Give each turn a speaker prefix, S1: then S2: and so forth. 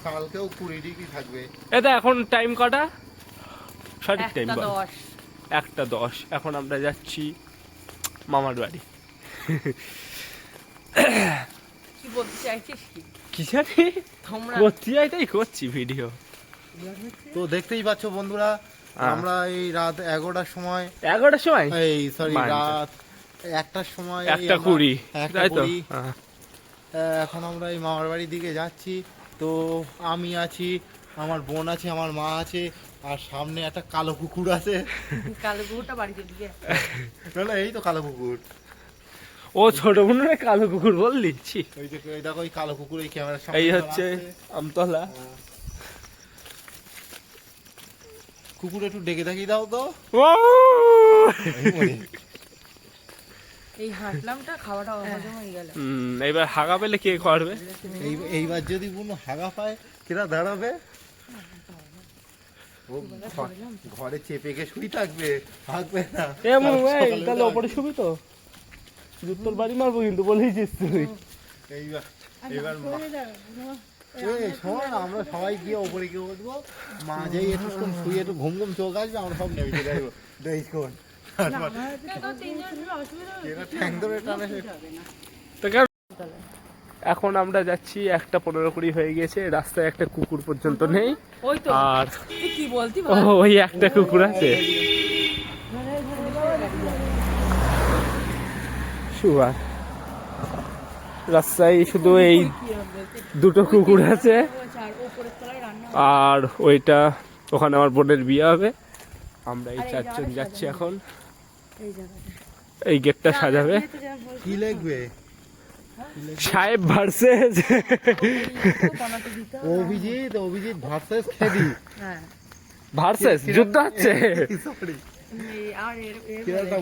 S1: কালকেও 20 ডিগ্রি থাকবে।
S2: এটা এখন টাইম কটা? সঠিক টাইম
S3: 1:10।
S2: 1:10। এখন আমরা যাচ্ছি মামার বাড়ি।
S3: কি বলতে চাইছিস
S2: কি জানি করতে যাই তাই করছি ভিডিও।
S1: তো দেখতেই পাচ্ছ বন্ধুরা, আমরা এই রাত 11টার সময়
S2: 11টার সময়
S1: এই সরি রাত 1টার সময়
S2: 1:20 তাই তো।
S1: এখন আমরা এই মামার বাড়ির দিকে যাচ্ছি। তো আমি আছি, আমার বোন আছে, আমার মা আছে, আর সামনে একটা কালো কুকুর আছে।
S3: কালো কুকুরটা বাড়িতে দিয়ে
S1: না এই তো কালো কুকুর।
S2: ও ছোট বোনের কালো কুকুর বললি?
S1: ওই যে এই দেখো, ওই কালো কুকুর এই ক্যামেরার সামনে।
S2: এই হচ্ছে আমতলা।
S1: কুকুর একটু ডেকে দেখিয়ে দাও তো।
S3: এই হাঁটলামটা খাওয়াটা হজম হয়ে গেল।
S2: এইবার হাগা পেলে কে করবে?
S1: এইবার যদি কোনো হাগা পায় কেনা দাঁড়াবে? ও ঘরে চেপে গে শুই থাকবে, থাকবে না।
S2: তাহলে ওপরে শুবি তো? জুতোর বাড়ি মারবো কিন্তু বলেছিস তুই।
S1: এবার শোন, আমরা সবাই গিয়ে ওপরে গিয়ে উঠবো, মা যাই একটু শুয়ে একটু ঘুম ঘুম চোখ আসবে, আমরা সব নেমে চলে যাবো।
S2: এখন আমরা যাচ্ছি 1:15 হয়ে গেছে, রাস্তায় একটা কুকুর পর্যন্ত নেই। আর
S3: কি বলতি
S2: ওই একটা কুকুর আছে শুয়া রাস্তায়, শুধু এই দুটো কুকুর আছে। আর ওইটা ওখানে আমার বোনের বিয়ে হবে। আমরা এই 4 জন যাচ্ছি এখন। এই গেটটা সাজাবে
S1: কি লিখবে?
S2: সাহেব ভার্সেস
S1: অভিজিৎ ভার্সেস খেদি।
S2: ভার্সেস যুদ্ধ হচ্ছে।
S3: আর